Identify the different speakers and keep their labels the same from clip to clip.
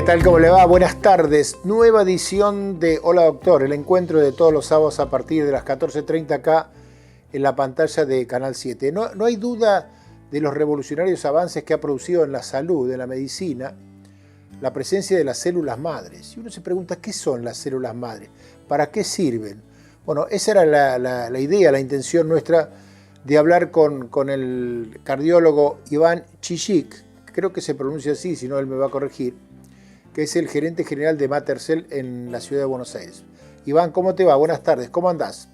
Speaker 1: tal? ¿Cómo le va? Buenas tardes. Nueva edición de Hola Doctor, el encuentro de todos los sábados a partir de las 14:30 acá en la pantalla de Canal 7. No hay duda de los revolucionarios avances que ha producido en la salud, en la medicina, la presencia de las células madres. Y uno se pregunta, ¿qué son las células madres? ¿Para qué sirven? Bueno, esa era la idea, la intención nuestra de hablar con el cardiólogo Iván Chichik, creo que se pronuncia así, si no él me va a corregir, que es el gerente general de Matercell en la ciudad de Buenos Aires. Iván, ¿cómo te va? Buenas tardes, ¿cómo andás?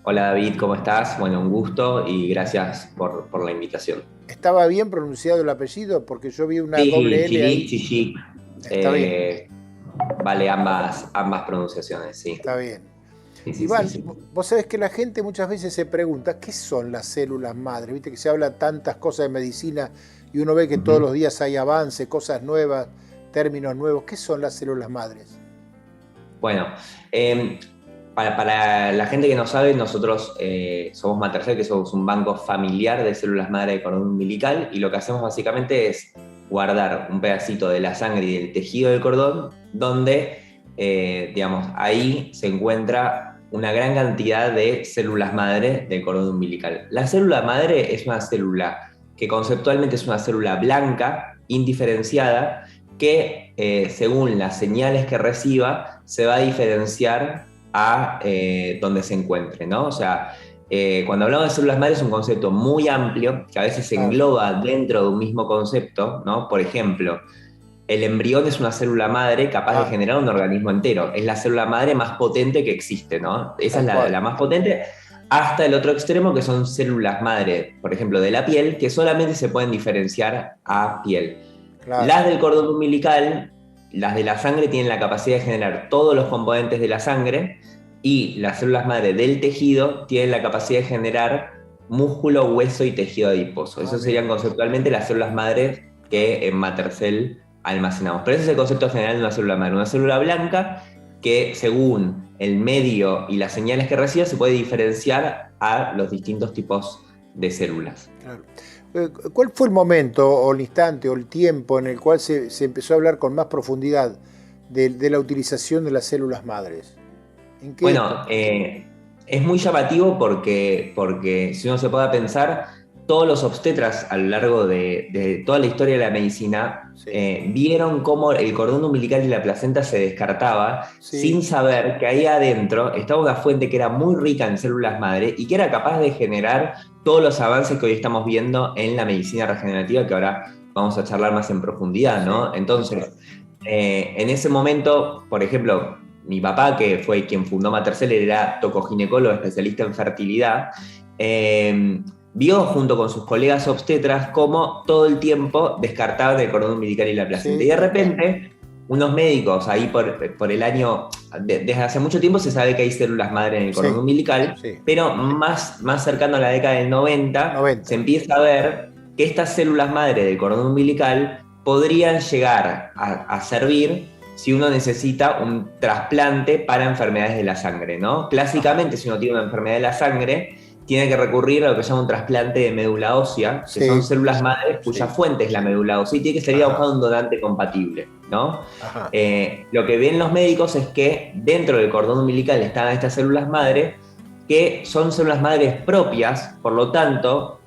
Speaker 2: Hola David, ¿cómo estás? Bueno, un gusto y gracias por la invitación.
Speaker 1: ¿Estaba bien pronunciado el apellido? Porque yo vi una
Speaker 2: Sí,
Speaker 1: doble L
Speaker 2: Chilik,
Speaker 1: ahí.
Speaker 2: Chichik,
Speaker 1: Está bien,
Speaker 2: eh, vale ambas pronunciaciones, sí.
Speaker 1: está bien.
Speaker 2: Sí, sí, sí,
Speaker 1: Iván,
Speaker 2: sí.
Speaker 1: vos sabés que la gente muchas veces se pregunta, ¿qué son las células madres? Viste que se habla tantas cosas de medicina y uno ve que todos
Speaker 2: Ujú.
Speaker 1: los días hay avance, cosas nuevas, términos nuevos. ¿Qué son las células madres?
Speaker 2: Bueno, eh, para la gente que no sabe, nosotros somos Matercell, que somos un banco familiar de células madre de cordón umbilical, y lo que hacemos básicamente es guardar un pedacito de la sangre y del tejido del cordón, donde, digamos, ahí se encuentra una gran cantidad de células madre del cordón umbilical. La célula madre es una célula que conceptualmente es una célula blanca, indiferenciada, que según las señales que reciba se va a diferenciar a donde se encuentre, ¿no? O sea, cuando hablamos de células madre es un concepto muy amplio que a veces se
Speaker 1: Claro.
Speaker 2: engloba dentro de un mismo concepto, ¿no? Por ejemplo, el embrión es una célula madre capaz de
Speaker 1: Ah,
Speaker 2: generar un organismo entero. Es la célula madre más potente que existe, ¿no? Esa es
Speaker 1: tal
Speaker 2: la
Speaker 1: cual.
Speaker 2: más potente. Hasta el otro extremo, que son células madre, por ejemplo, de la piel, que solamente se pueden diferenciar a piel.
Speaker 1: Claro.
Speaker 2: Las del cordón umbilical, las de la sangre, tienen la capacidad de generar todos los componentes de la sangre, y las células madre del tejido tienen la capacidad de generar músculo, hueso y tejido adiposo.
Speaker 1: Ah,
Speaker 2: Esas
Speaker 1: mira.
Speaker 2: serían conceptualmente las células madres que en Matercell almacenamos. Pero ese es el concepto general de una célula madre. Una célula blanca que, según el medio y las señales que reciba, se puede diferenciar a los distintos tipos de células.
Speaker 1: Claro. ¿Cuál fue el momento o el instante o el tiempo en el cual se empezó a hablar con más profundidad de la utilización de las células madres? ¿En qué
Speaker 2: Bueno,
Speaker 1: época?
Speaker 2: es muy llamativo porque si uno se puede pensar, todos los obstetras a lo largo de toda la historia de la medicina
Speaker 1: Sí,
Speaker 2: vieron cómo el cordón umbilical y la placenta se descartaba sin
Speaker 1: sí,
Speaker 2: saber que ahí adentro estaba una fuente que era muy rica en células madre y que era capaz de generar todos los avances que hoy estamos viendo en la medicina regenerativa, que ahora vamos a charlar más en profundidad,
Speaker 1: sí,
Speaker 2: ¿no?
Speaker 1: tal cual.
Speaker 2: Entonces, en ese momento, por ejemplo, mi papá, que fue quien fundó Matercell, era tocoginecólogo, especialista en fertilidad, vio junto con sus colegas obstetras cómo todo el tiempo descartaban el cordón umbilical y la placenta.
Speaker 1: Sí,
Speaker 2: Y de
Speaker 1: tal cual.
Speaker 2: repente, unos médicos ahí por el año, desde hace mucho tiempo se sabe que hay células madre en el cordón
Speaker 1: Sí,
Speaker 2: umbilical,
Speaker 1: sí.
Speaker 2: pero más cercano a la década del 90 se
Speaker 1: 90.
Speaker 2: empieza a ver que estas células madre del cordón umbilical podrían llegar a servir si uno necesita un trasplante para enfermedades de la sangre, ¿no?
Speaker 1: Ajá.
Speaker 2: Clásicamente, si uno tiene una enfermedad de la sangre, tiene que recurrir a lo que se llama un trasplante de médula ósea, que son
Speaker 1: Sí,
Speaker 2: células madres cuya
Speaker 1: sí.
Speaker 2: fuente es la médula ósea, y tiene que salir a
Speaker 1: Ajá,
Speaker 2: buscar un donante compatible, ¿no?
Speaker 1: ajá.
Speaker 2: Lo que ven los médicos es que dentro del cordón umbilical están estas células madre, que son células madres propias, por lo tanto,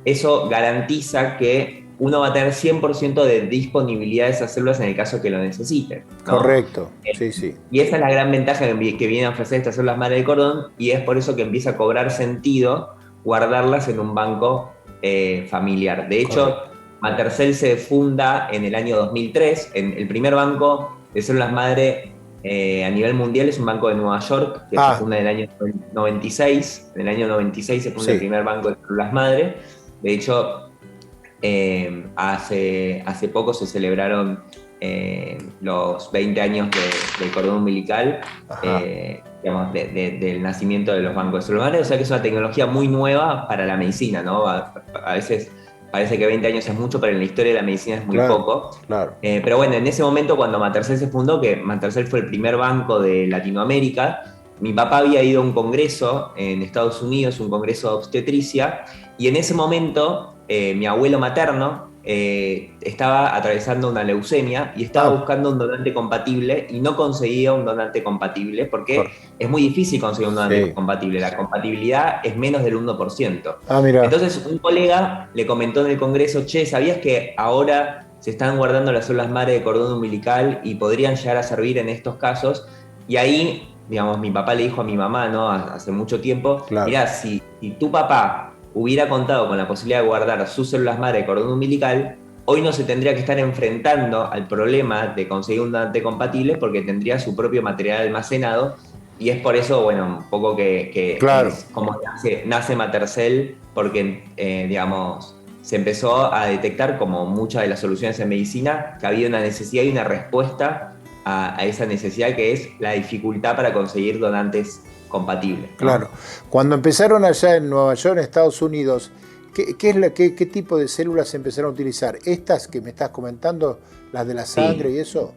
Speaker 2: eso garantiza que uno va a tener 100% de disponibilidad de esas células en el caso que lo necesite, ¿no?
Speaker 1: Correcto. Sí, sí.
Speaker 2: Y esa es la gran ventaja que viene a ofrecer estas células madre del cordón, y es por eso que empieza a cobrar sentido guardarlas en un banco familiar. De hecho,
Speaker 1: Correcto.
Speaker 2: Matercell se funda en el año 2003. El primer banco de células madre a nivel mundial es un banco de Nueva York, que se
Speaker 1: Ah,
Speaker 2: funda en el año 96. En el año 96 se funda el
Speaker 1: sí.
Speaker 2: primer banco de células madre. De hecho, hace poco se celebraron los 20 años del cordón umbilical,
Speaker 1: Ajá.
Speaker 2: digamos, del nacimiento de los bancos de células madre. O sea que es una tecnología muy nueva para la medicina, ¿no? A veces parece que 20 años es mucho, pero en la historia de la medicina es muy
Speaker 1: Claro,
Speaker 2: poco.
Speaker 1: claro.
Speaker 2: Pero bueno, en ese momento, cuando Matercell se fundó, que Matercell fue el primer banco de Latinoamérica, mi papá había ido a un congreso en Estados Unidos, un congreso de obstetricia, y en ese momento mi abuelo materno, estaba atravesando una leucemia y estaba buscando un donante compatible y no conseguía un donante compatible porque es muy difícil conseguir un donante compatible. La compatibilidad es menos del 1%.
Speaker 1: Mira.
Speaker 2: Entonces un colega le comentó en el Congreso, che, ¿sabías que ahora se están guardando las células madre de cordón umbilical y podrían llegar a servir en estos casos? Y ahí, digamos, mi papá le dijo a mi mamá, ¿no? Hace mucho tiempo, mirá, si tu papá hubiera contado con la posibilidad de guardar sus células madre de cordón umbilical, hoy no se tendría que estar enfrentando al problema de conseguir un donante compatible porque tendría su propio material almacenado. Y es por eso, bueno, un poco que es como nace Matercell, porque, digamos, se empezó a detectar, como muchas de las soluciones en medicina, que había una necesidad y una respuesta a esa necesidad, que es la dificultad para conseguir donantes compatibles, ¿no?
Speaker 1: Claro. Cuando empezaron allá en Nueva York, en Estados Unidos, ¿qué tipo de células empezaron a utilizar? ¿Estas que me estás comentando, las de la sangre y eso?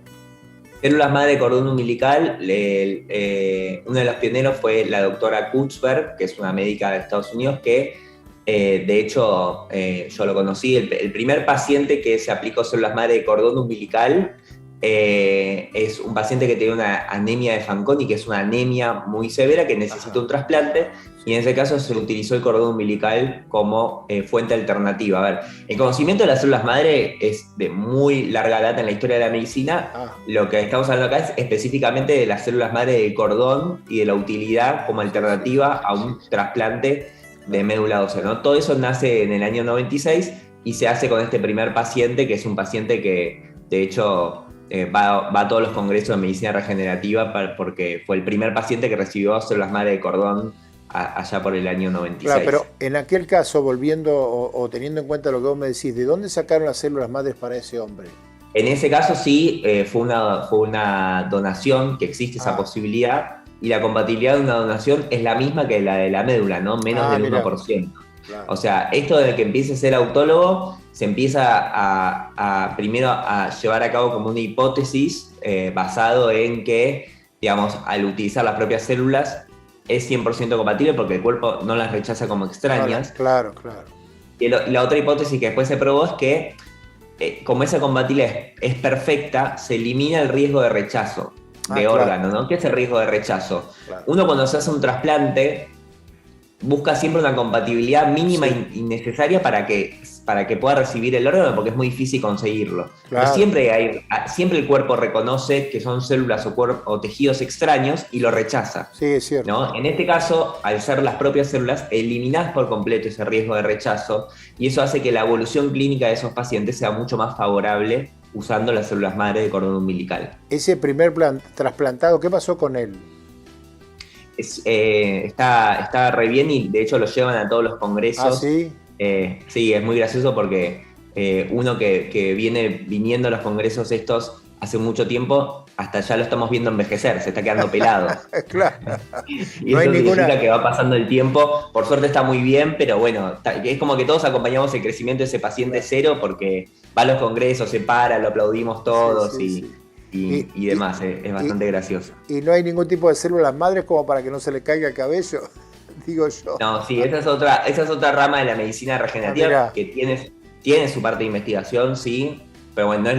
Speaker 2: Células madre de cordón umbilical, uno de los pioneros fue la doctora Kutzberg, que es una médica de Estados Unidos que, de hecho, yo lo conocí. El primer paciente que se aplicó células madre de cordón umbilical es un paciente que tiene una anemia de Fanconi, que es una anemia muy severa que necesita un trasplante, y en ese caso se utilizó el cordón umbilical como fuente alternativa. A ver, el conocimiento de las células madre es de muy larga data en la historia de la medicina. Lo que estamos hablando acá es específicamente de las células madre de cordón y de la utilidad como alternativa a un trasplante de médula ósea, ¿no? Todo eso nace en el año 96 y se hace con este primer paciente, que es un paciente que, de hecho, va a todos los congresos de medicina regenerativa porque fue el primer paciente que recibió células madre de cordón allá por el año 96.
Speaker 1: Claro, pero en aquel caso, volviendo o teniendo en cuenta lo que vos me decís, ¿de dónde sacaron las células madres para ese hombre?
Speaker 2: En ese caso sí, fue una donación, que existe esa posibilidad, y la compatibilidad de una donación es la misma que la de la médula, ¿no? Menos del 1%. Claro. O sea, esto de que empiece a ser autólogo, se empieza primero a llevar a cabo como una hipótesis basado en que, digamos, al utilizar las propias células es 100% compatible porque el cuerpo no las rechaza como extrañas.
Speaker 1: Claro.
Speaker 2: Y la otra hipótesis que después se probó es que, como esa compatibilidad es perfecta, se elimina el riesgo de rechazo de órgano, ¿no? ¿Qué es el riesgo de rechazo? Claro. Uno, cuando se hace un trasplante, busca siempre una compatibilidad mínima y necesaria para que pueda recibir el órgano, porque es muy difícil conseguirlo. Claro. Pero siempre el cuerpo reconoce que son células o tejidos extraños y lo rechaza.
Speaker 1: Sí, es cierto.
Speaker 2: ¿No? En este caso, al ser las propias células, eliminás por completo ese riesgo de rechazo, y eso hace que la evolución clínica de esos pacientes sea mucho más favorable usando las células madre de cordón umbilical.
Speaker 1: Ese primer trasplantado, ¿qué pasó con él?
Speaker 2: Está re bien, y de hecho lo llevan a todos los congresos.
Speaker 1: ¿Ah, sí?
Speaker 2: Sí, es muy gracioso porque uno que viene viniendo a los congresos estos hace mucho tiempo, hasta ya lo estamos viendo envejecer, se está quedando pelado.
Speaker 1: Claro.
Speaker 2: Y no eso significa que va pasando el tiempo. Por suerte está muy bien, pero bueno, es como que todos acompañamos el crecimiento de ese paciente cero, porque va a los congresos, se para, lo aplaudimos todos y demás. Es bastante gracioso.
Speaker 1: Y no hay ningún tipo de células madres como para que no se le caiga el cabello, digo yo.
Speaker 2: No, sí, esa es otra rama de la medicina regenerativa que tiene su parte de investigación, sí. Pero bueno, no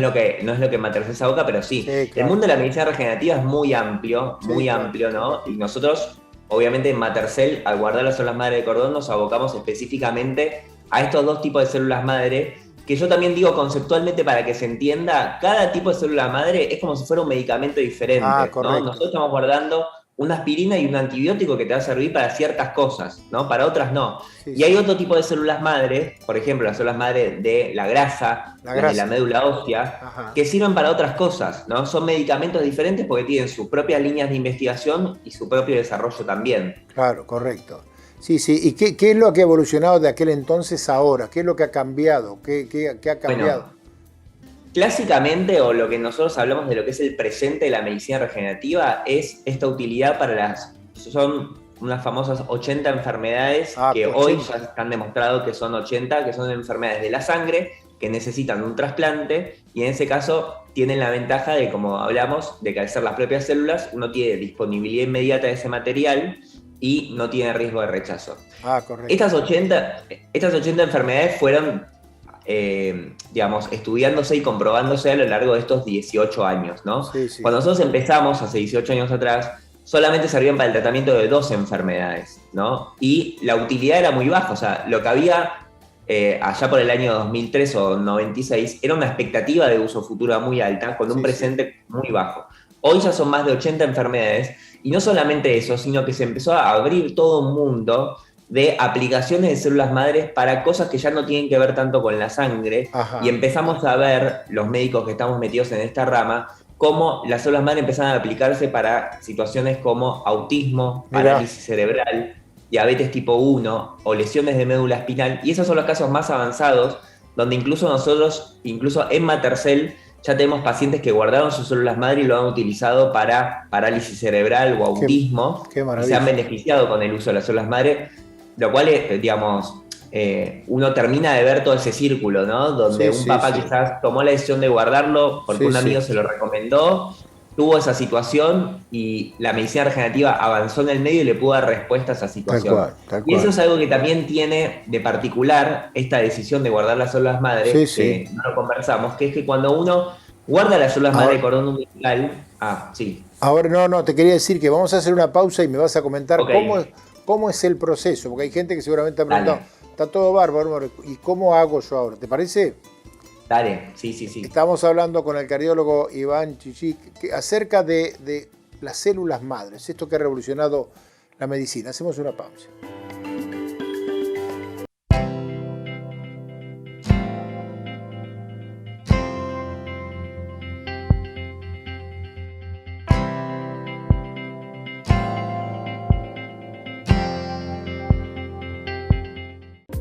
Speaker 2: es lo que Matercell se aboca, pero sí. Claro. El mundo de la medicina regenerativa es muy amplio, amplio, ¿no? Y nosotros, obviamente, en Matercell, al guardar las células madre de cordón, nos abocamos específicamente a estos dos tipos de células madre, que yo también digo conceptualmente, para que se entienda, cada tipo de célula madre es como si fuera un medicamento diferente, ¿no? Nosotros estamos guardando una aspirina y un antibiótico que te va a servir para ciertas cosas, ¿no? Para otras no. Y hay otro tipo de células madre, por ejemplo, las células madre de la grasa, de la médula ósea, que sirven para otras cosas, ¿no? Son medicamentos diferentes porque tienen sus propias líneas de investigación y su propio desarrollo también.
Speaker 1: Claro, correcto. Sí. ¿Y qué es lo que ha evolucionado de aquel entonces a ahora? ¿Qué es lo que ha cambiado? ¿Qué ha cambiado?
Speaker 2: Bueno, clásicamente, o lo que nosotros hablamos de lo que es el presente de la medicina regenerativa, es esta utilidad son unas famosas 80 enfermedades que 80. Hoy ya están demostrado que son 80, que son enfermedades de la sangre, que necesitan un trasplante, y en ese caso tienen la ventaja de, como hablamos, de que al ser las propias células, uno tiene disponibilidad inmediata de ese material y no tiene riesgo de rechazo.
Speaker 1: Correcto.
Speaker 2: Estas 80 enfermedades fueron digamos, estudiándose y comprobándose a lo largo de estos 18 años, ¿no?
Speaker 1: Sí, sí.
Speaker 2: Cuando nosotros empezamos, hace 18 años atrás, solamente servían para el tratamiento de 2 enfermedades, ¿no? Y la utilidad era muy baja, o sea, lo que había allá por el año 2003 o 96 era una expectativa de uso futura muy alta, con un presente muy bajo. Hoy ya son más de 80 enfermedades, y no solamente eso, sino que se empezó a abrir todo un mundo de aplicaciones de células madres para cosas que ya no tienen que ver tanto con la sangre.
Speaker 1: Ajá.
Speaker 2: Y empezamos a ver, los médicos que estamos metidos en esta rama, cómo las células madre empiezan a aplicarse para situaciones como autismo, parálisis cerebral, diabetes tipo 1 o lesiones de médula espinal, y esos son los casos más avanzados, donde incluso nosotros, incluso en Matercell, ya tenemos pacientes que guardaron sus células madre y lo han utilizado para parálisis cerebral o autismo, y se han beneficiado con el uso de las células madre, lo cual es, digamos, uno termina de ver todo ese círculo, ¿no? Donde un papá quizás tomó la decisión de guardarlo porque un amigo se lo recomendó, tuvo esa situación y la medicina regenerativa avanzó en el medio y le pudo dar respuesta a esa situación.
Speaker 1: Tal cual.
Speaker 2: Y eso es algo que también tiene de particular esta decisión de guardar las células madre, que no lo conversamos, que es que cuando uno guarda las células madre de cordón umbilical...
Speaker 1: Ahora no, te quería decir que vamos a hacer una pausa y me vas a comentar cómo es el proceso, porque hay gente que seguramente ha preguntado, está todo bárbaro, ¿y cómo hago yo ahora? ¿Te parece?
Speaker 2: Dale, sí.
Speaker 1: Estamos hablando con el cardiólogo Iván Chichik acerca de las células madres, esto que ha revolucionado la medicina. Hacemos una pausa.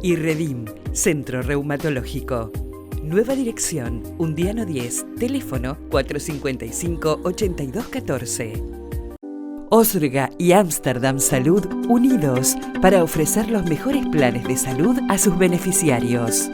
Speaker 3: IRREDIM, Centro Reumatológico. Nueva dirección, Undiano 10, teléfono 455-8214. Osrga y Amsterdam Salud unidos para ofrecer los mejores planes de salud a sus beneficiarios.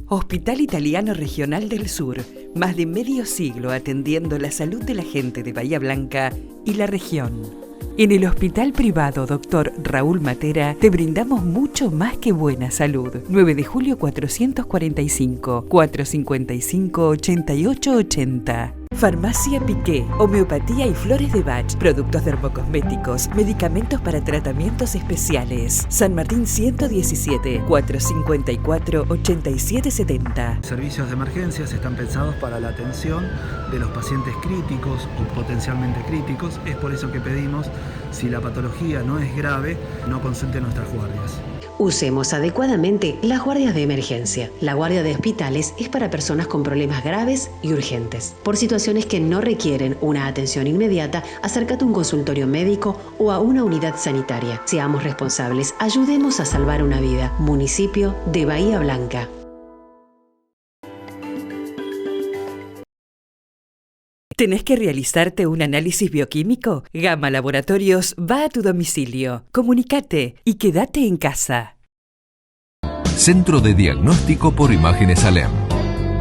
Speaker 3: Hospital Italiano Regional del Sur, más de medio siglo atendiendo la salud de la gente de Bahía Blanca y la región. En el Hospital Privado Dr. Raúl Matera te brindamos mucho más que buena salud. 9 de julio 445, 455-8880. Farmacia Piqué, homeopatía y flores de Bach, productos dermocosméticos, medicamentos para tratamientos especiales. San Martín 117, 454-8770.
Speaker 4: Servicios de emergencias están pensados para la atención de los pacientes críticos o potencialmente críticos. Es por eso que pedimos, si la patología no es grave, no consulte nuestras guardias.
Speaker 5: Usemos adecuadamente las guardias de emergencia. La guardia de hospitales es para personas con problemas graves y urgentes. Por situaciones que no requieren una atención inmediata, acércate a un consultorio médico o a una unidad sanitaria. Seamos responsables, ayudemos a salvar una vida. Municipio de Bahía Blanca.
Speaker 3: ¿Tenés que realizarte un análisis bioquímico? Gama Laboratorios va a tu domicilio. Comunicate y quédate en casa.
Speaker 6: Centro de Diagnóstico por Imágenes Alem.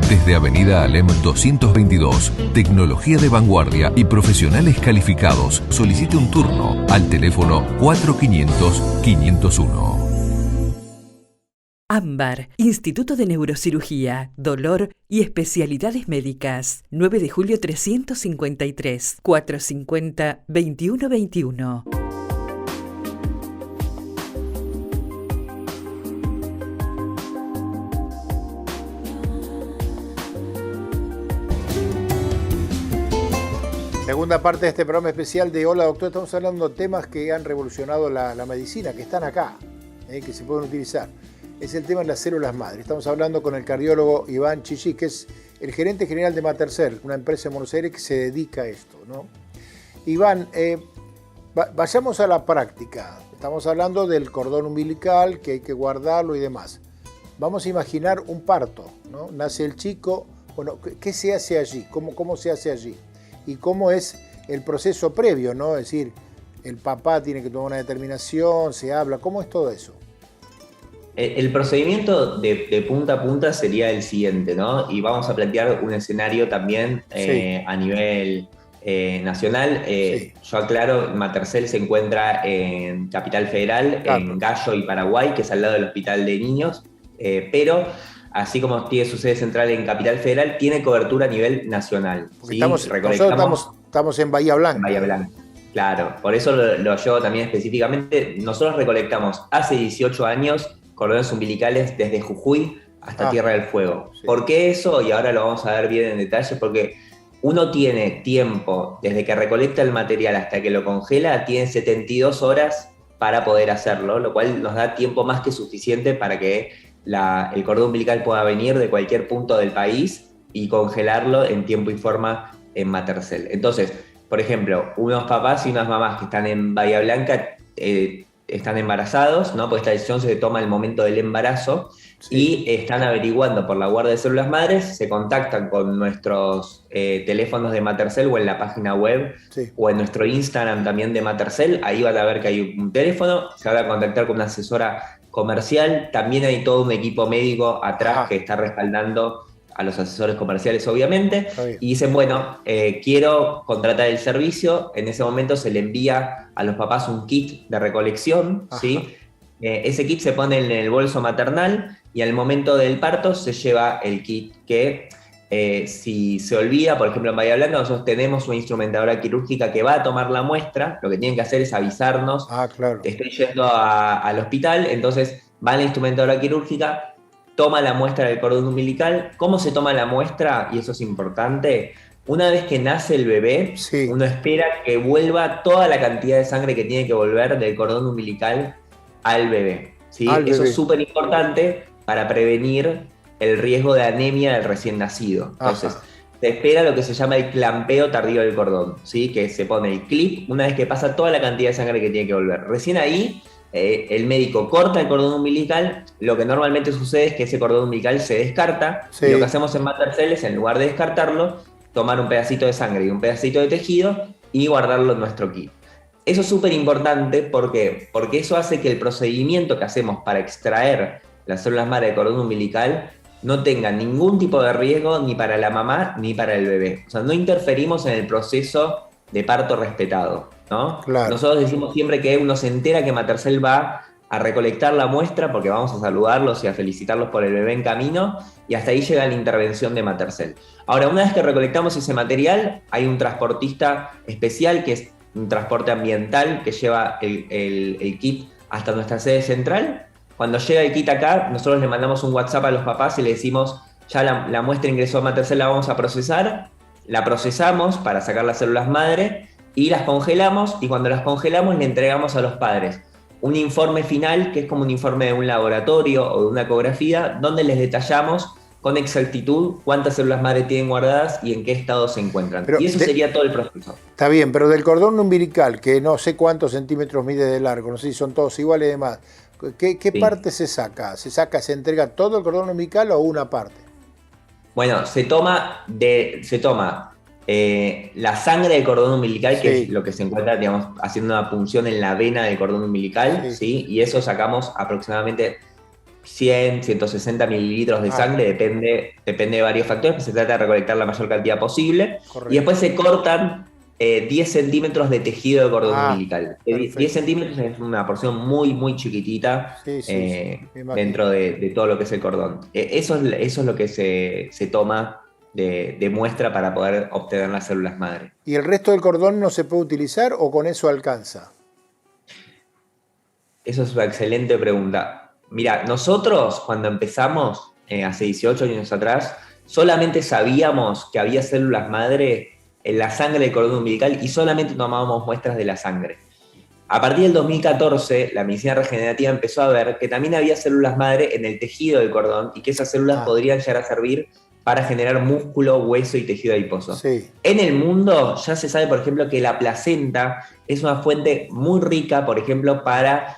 Speaker 6: Desde Avenida Alem 222, tecnología de vanguardia y profesionales calificados. Solicite un turno al teléfono 4500-501.
Speaker 3: AMBAR, Instituto de Neurocirugía, Dolor y Especialidades Médicas. 9 de julio 353, 450-2121.
Speaker 1: Segunda parte de este programa especial de Hola Doctor. Estamos hablando de temas que han revolucionado la medicina, que están acá, que se pueden utilizar. Es el tema de las células madre. Estamos hablando con el cardiólogo Iván Chichik, que es el gerente general de Matercell, una empresa en Buenos Aires que se dedica a esto, ¿no? Iván, vayamos a la práctica. Estamos hablando del cordón umbilical, que hay que guardarlo y demás. Vamos a imaginar un parto, ¿no? Nace el chico. Bueno, ¿qué se hace allí? ¿Cómo se hace allí? Y cómo es el proceso previo, ¿no? Es decir, el papá tiene que tomar una determinación, se habla. ¿Cómo es todo eso?
Speaker 2: El procedimiento de punta a punta sería el siguiente, ¿no? Y vamos a plantear un escenario también a nivel nacional. Yo aclaro, Matercell se encuentra en Capital Federal, en Gallo y Paraguay, que es al lado del Hospital de Niños. pero así como tiene su sede central en Capital Federal, tiene cobertura a nivel nacional.
Speaker 1: ¿Sí? Nosotros estamos en Bahía Blanca.
Speaker 2: En Bahía Blanca. Claro, por eso lo llevo también específicamente. Nosotros recolectamos hace 18 años cordones umbilicales desde Jujuy hasta Tierra del Fuego. Sí. ¿Por qué eso? Y ahora lo vamos a ver bien en detalle, porque uno tiene tiempo, desde que recolecta el material hasta que lo congela, tiene 72 horas para poder hacerlo, lo cual nos da tiempo más que suficiente para que el cordón umbilical pueda venir de cualquier punto del país y congelarlo en tiempo y forma en Matercell. Entonces, por ejemplo, unos papás y unas mamás que están en Bahía Blanca están embarazados, ¿no? Porque esta decisión se toma al momento del embarazo, sí. Y están averiguando por la guardia de células madres, se contactan con nuestros teléfonos de Matercell o en la página web, sí. O en nuestro Instagram también de Matercell. Ahí van a ver que hay un teléfono, se van a contactar con una asesora comercial, también hay todo un equipo médico atrás que está respaldando a los asesores comerciales, obviamente, y dicen, bueno, quiero contratar el servicio. En ese momento se le envía a los papás un kit de recolección, ¿sí? Ese kit se pone en el bolso maternal y al momento del parto se lleva el kit que, si se olvida, por ejemplo en Bahía Blanca nosotros tenemos una instrumentadora quirúrgica que va a tomar la muestra, lo que tienen que hacer es avisarnos,
Speaker 1: claro.
Speaker 2: Estoy yendo al hospital, entonces va la instrumentadora quirúrgica, toma la muestra del cordón umbilical. ¿Cómo se toma la muestra? Y eso es importante. Una vez que nace el bebé, sí. Uno espera que vuelva toda la cantidad de sangre que tiene que volver del cordón umbilical al bebé, ¿sí? Eso es súper importante para prevenir el riesgo de anemia del recién nacido. Entonces, se espera lo que se llama el clampeo tardío del cordón, ¿sí? Que se pone el clip una vez que pasa toda la cantidad de sangre que tiene que volver. Recién ahí, el médico corta el cordón umbilical. Lo que normalmente sucede es que ese cordón umbilical se descarta, sí. Y lo que hacemos en Matercell es, en lugar de descartarlo, tomar un pedacito de sangre y un pedacito de tejido y guardarlo en nuestro kit. Eso es súper importante, ¿por qué? Porque eso hace que el procedimiento que hacemos para extraer las células madre del cordón umbilical no tenga ningún tipo de riesgo ni para la mamá ni para el bebé. O sea, no interferimos en el proceso de parto respetado, ¿no? Claro. Nosotros decimos siempre que uno se entera que Matercell va a recolectar la muestra porque vamos a saludarlos y a felicitarlos por el bebé en camino, y hasta ahí llega la intervención de Matercell. Ahora, una vez que recolectamos ese material, hay un transportista especial que es un transporte ambiental que lleva el kit hasta nuestra sede central. Cuando llega el kit acá, nosotros le mandamos un WhatsApp a los papás y le decimos, ya la muestra ingresó a Matercell, la vamos a procesar. La procesamos para sacar las células madre y las congelamos, y cuando las congelamos le entregamos a los padres un informe final, que es como un informe de un laboratorio o de una ecografía, donde les detallamos con exactitud cuántas células madre tienen guardadas y en qué estado se encuentran. Y eso sería todo el proceso.
Speaker 1: Está bien, pero del cordón umbilical, que no sé cuántos centímetros mide de largo, no sé si son todos iguales y demás, ¿qué sí. parte se saca? ¿Se entrega todo el cordón umbilical o una parte?
Speaker 2: Bueno, se toma la sangre del cordón umbilical, sí. Que es lo que se encuentra, digamos, haciendo una punción en la vena del cordón umbilical, sí. ¿Sí? Y eso sacamos aproximadamente 100, 160 mililitros de sangre, depende de varios factores, pero se trata de recolectar la mayor cantidad posible. Correcto. Y después se cortan 10 centímetros de tejido de cordón umbilical. 10 centímetros es una porción muy, muy chiquitita, sí, dentro de todo lo que es el cordón. Eso es lo que se toma de muestra para poder obtener las células madre.
Speaker 1: ¿Y el resto del cordón no se puede utilizar o con eso alcanza?
Speaker 2: Eso es una excelente pregunta. Mira, nosotros cuando empezamos, hace 18 años atrás, solamente sabíamos que había células madre en la sangre del cordón umbilical y solamente tomábamos muestras de la sangre. A partir del 2014, la medicina regenerativa empezó a ver que también había células madre en el tejido del cordón y que esas células podrían llegar a servir para generar músculo, hueso y tejido adiposo. Sí. En el mundo ya se sabe, por ejemplo, que la placenta es una fuente muy rica, por ejemplo, para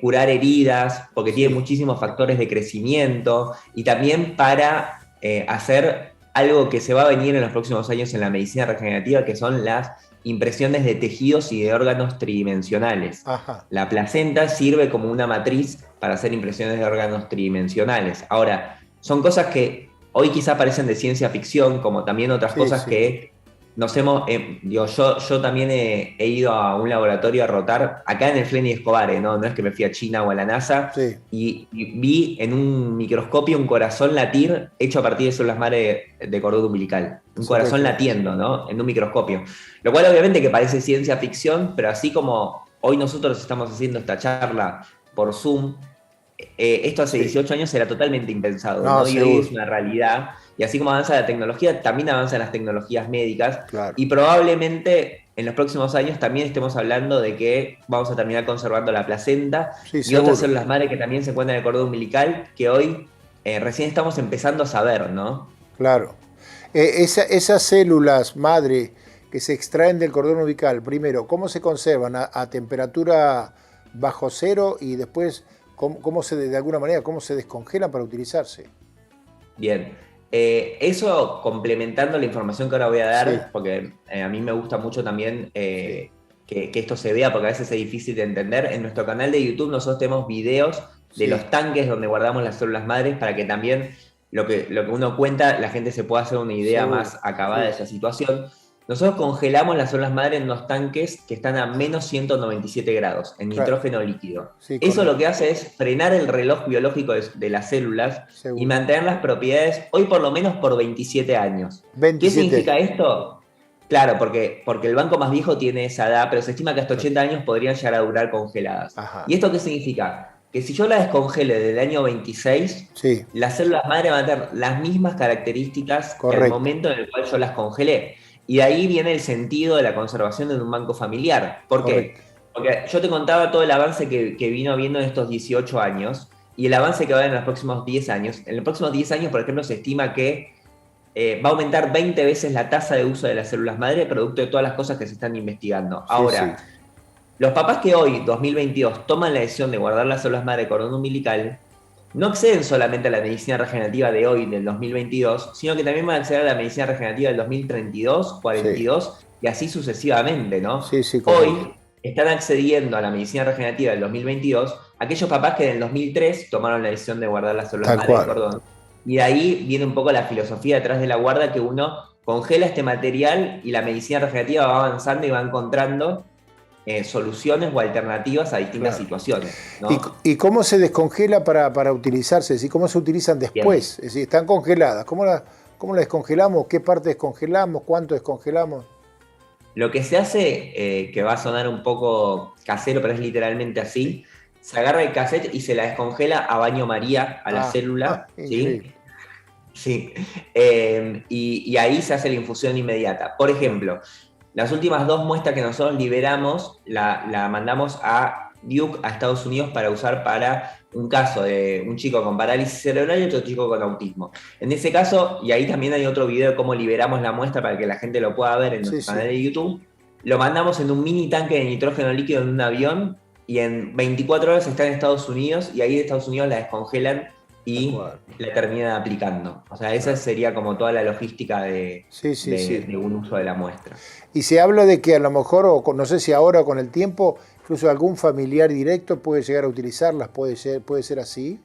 Speaker 2: curar heridas, porque tiene muchísimos factores de crecimiento, y también para hacer algo que se va a venir en los próximos años en la medicina regenerativa, que son las impresiones de tejidos y de órganos tridimensionales. Ajá. La placenta sirve como una matriz para hacer impresiones de órganos tridimensionales. Ahora, son cosas que hoy quizá parecen de ciencia ficción, como también otras cosas que yo también he ido a un laboratorio a rotar, acá en el Flenny Escobar, no es que me fui a China o a la NASA,
Speaker 1: Sí.
Speaker 2: y vi en un microscopio un corazón latir hecho a partir de células madre de cordón umbilical. Un
Speaker 1: Sí,
Speaker 2: corazón
Speaker 1: perfecto.
Speaker 2: latiendo, ¿no? En un microscopio. Lo cual obviamente que parece ciencia ficción, pero así como hoy nosotros estamos haciendo esta charla por Zoom, esto hace
Speaker 1: Sí.
Speaker 2: 18 años era totalmente impensado,
Speaker 1: No,
Speaker 2: ¿no? Y hoy
Speaker 1: seguro.
Speaker 2: es una realidad. Y así como avanza la tecnología, también avanzan las tecnologías médicas.
Speaker 1: Claro.
Speaker 2: Y probablemente en los próximos años también estemos hablando de que vamos a terminar conservando la placenta
Speaker 1: Sí,
Speaker 2: y
Speaker 1: seguro.
Speaker 2: otras células madre que también se encuentran en el cordón umbilical, que hoy recién estamos empezando a saber, ¿no?
Speaker 1: Claro. Esas células madre que se extraen del cordón umbilical, primero, ¿cómo se conservan? ¿A temperatura bajo cero? Y después, de alguna manera, cómo se descongelan para utilizarse?
Speaker 2: Bien. Eso complementando la información que ahora voy a dar,
Speaker 1: Sí.
Speaker 2: porque a mí me gusta mucho también que esto se vea, porque a veces es difícil de entender. En nuestro canal de YouTube nosotros tenemos videos de
Speaker 1: Sí.
Speaker 2: los tanques donde guardamos las células madres para que también lo que uno cuenta, la gente se pueda hacer una idea
Speaker 1: Seguro.
Speaker 2: más acabada
Speaker 1: Sí.
Speaker 2: de esa situación. Nosotros congelamos las células madre en unos tanques que están a menos 197 grados, en
Speaker 1: Claro.
Speaker 2: nitrógeno líquido.
Speaker 1: Sí,
Speaker 2: Eso
Speaker 1: correcto.
Speaker 2: lo que hace es frenar el reloj biológico de las células
Speaker 1: Seguro.
Speaker 2: y mantener las propiedades, hoy por lo menos por 27 años.
Speaker 1: 27.
Speaker 2: ¿Qué significa esto? Claro, porque el banco más viejo tiene esa edad, pero se estima que hasta 80 años podrían llegar a durar congeladas.
Speaker 1: Ajá.
Speaker 2: ¿Y esto qué significa? Que si yo la descongele desde el año 26,
Speaker 1: Sí,
Speaker 2: las células madre van a tener las mismas características que
Speaker 1: correcto.
Speaker 2: al momento en el cual yo las congelé. Y de ahí viene el sentido de la conservación en un banco familiar. ¿Por qué?
Speaker 1: Correcto.
Speaker 2: Porque yo te contaba todo el avance que vino habiendo en estos 18 años y el avance que va a haber en los próximos 10 años. En los próximos 10 años, por ejemplo, se estima que va a aumentar 20 veces la tasa de uso de las células madre, producto de todas las cosas que se están investigando. Ahora,
Speaker 1: Sí.
Speaker 2: los papás que hoy, 2022, toman la decisión de guardar las células madre de cordón umbilical, no acceden solamente a la medicina regenerativa de hoy, del 2022, sino que también van a acceder a la medicina regenerativa del 2032, 42 y así sucesivamente, ¿no?
Speaker 1: Sí, correcto.
Speaker 2: Hoy están accediendo a la medicina regenerativa del 2022 aquellos papás que en el 2003 tomaron la decisión de guardar las células
Speaker 1: Tal
Speaker 2: madre de
Speaker 1: cual.
Speaker 2: cordón. Y de ahí viene un poco la filosofía detrás de la guarda, que uno congela este material y la medicina regenerativa va avanzando y va encontrando soluciones o alternativas a distintas
Speaker 1: Claro.
Speaker 2: situaciones, ¿no?
Speaker 1: ¿Y cómo se descongela para utilizarse? Es decir, ¿cómo se utilizan después? Es decir, están congeladas. ¿Cómo las descongelamos? ¿Qué parte descongelamos? ¿Cuánto descongelamos?
Speaker 2: Lo que se hace, que va a sonar un poco casero, pero es literalmente así, se agarra el cassette y se la descongela a baño María a la célula, ¿sí?
Speaker 1: Increíble.
Speaker 2: Sí. Y ahí se hace la infusión inmediata. Por ejemplo, las últimas 2 muestras que nosotros liberamos, la mandamos a Duke, a Estados Unidos, para usar para un caso de un chico con parálisis cerebral y otro chico con autismo. En ese caso, y ahí también hay otro video de cómo liberamos la muestra para que la gente lo pueda ver en nuestro canal de YouTube, lo mandamos en un mini tanque de nitrógeno líquido en un avión y en 24 horas está en Estados Unidos y ahí de Estados Unidos la descongelan y la terminan aplicando. O sea, esa sería como toda la logística de un uso de la muestra.
Speaker 1: Y se habla de que a lo mejor, o no sé si ahora o con el tiempo, incluso algún familiar directo puede llegar a utilizarlas, puede ser así.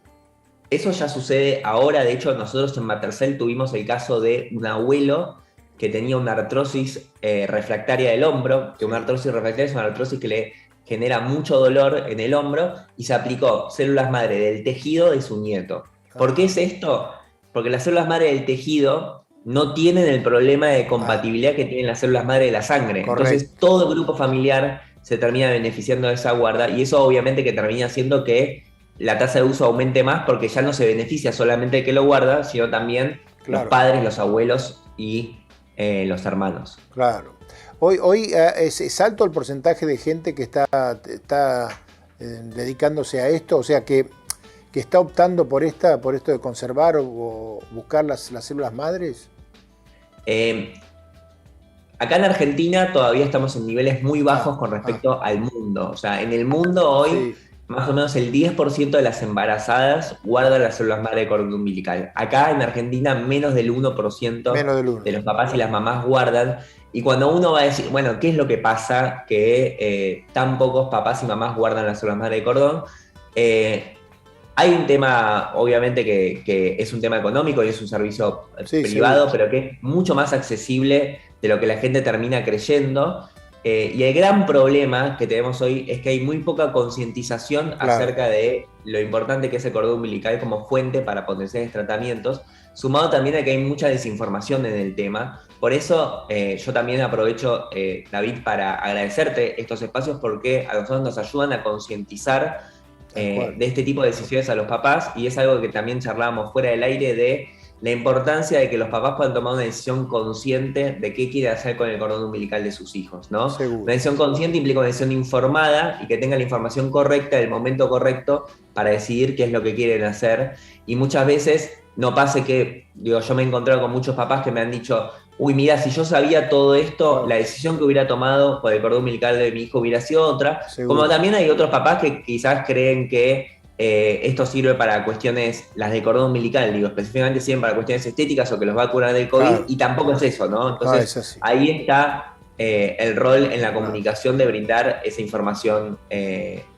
Speaker 2: Eso ya sucede ahora. De hecho, nosotros en Matercell tuvimos el caso de un abuelo que tenía una artrosis refractaria del hombro, que una artrosis refractaria es una artrosis que le genera mucho dolor en el hombro, y se aplicó células madre del tejido de su nieto. ¿Por qué es esto? Porque las células madre del tejido no tienen el problema de compatibilidad que tienen las células madre de la sangre.
Speaker 1: Correcto.
Speaker 2: Entonces todo el grupo familiar se termina beneficiando de esa guarda, y eso obviamente que termina haciendo que la tasa de uso aumente más, porque ya no se beneficia solamente el que lo guarda, sino también los padres, los abuelos y los hermanos.
Speaker 1: Claro. Hoy es alto el porcentaje de gente que está dedicándose a esto, o sea que está optando por esto de conservar o buscar las células madres.
Speaker 2: Acá en Argentina todavía estamos en niveles muy bajos con respecto al mundo. O sea, en el mundo hoy, más o menos el 10% de las embarazadas guardan las células madre de cordón umbilical. Acá en Argentina menos del 1% de los papás y las mamás guardan. Y cuando uno va a decir, bueno, ¿qué es lo que pasa que tan pocos papás y mamás guardan las células madre de cordón? Hay Hay un tema, obviamente, que es un tema económico y es un servicio privado, pero que es mucho más accesible de lo que la gente termina creyendo. Y el gran problema que tenemos hoy es que hay muy poca concientización acerca de lo importante que es el cordón umbilical como fuente para potenciales tratamientos, sumado también a que hay mucha desinformación en el tema. Por eso yo también aprovecho, David, para agradecerte estos espacios, porque a nosotros nos ayudan a concientizar de este tipo de decisiones a los papás, y es algo que también charlábamos fuera del aire, de la importancia de que los papás puedan tomar una decisión consciente de qué quiere hacer con el cordón umbilical de sus hijos, ¿no?
Speaker 1: Seguro.
Speaker 2: Una decisión consciente implica una decisión informada y que tengan la información correcta, el momento correcto para decidir qué es lo que quieren hacer. Y muchas veces no pase que, yo me he encontrado con muchos papás que me han dicho, uy, mira, si yo sabía todo esto, la decisión que hubiera tomado por el cordón umbilical de mi hijo hubiera sido otra. Seguro. Como también hay otros papás que quizás creen que esto sirve para cuestiones, las de cordón umbilical, específicamente sirven para cuestiones estéticas o que los va a curar del COVID, y tampoco es eso, ¿no? Entonces, ahí está el rol en la comunicación de brindar esa información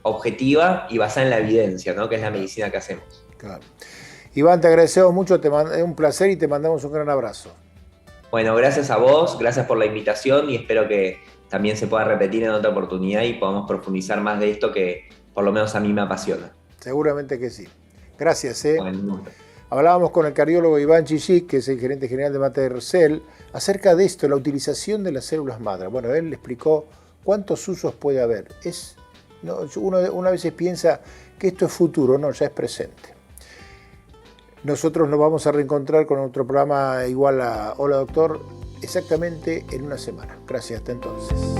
Speaker 2: objetiva y basada en la evidencia, ¿no? Que es la medicina que hacemos.
Speaker 1: Claro. Iván, te agradecemos mucho, es un placer y te mandamos un gran abrazo.
Speaker 2: Bueno, gracias a vos, gracias por la invitación, y espero que también se pueda repetir en otra oportunidad y podamos profundizar más de esto que por lo menos a mí me apasiona.
Speaker 1: Seguramente que sí. Gracias.
Speaker 2: Bueno.
Speaker 1: Hablábamos con el cardiólogo Iván Chichic, que es el gerente general de Matercell, acerca de esto, la utilización de las células madre. Bueno, él le explicó cuántos usos puede haber. Uno a veces piensa que esto es futuro, no, ya es presente. Nosotros nos vamos a reencontrar con otro programa igual a Hola Doctor, exactamente en una semana. Gracias, hasta entonces.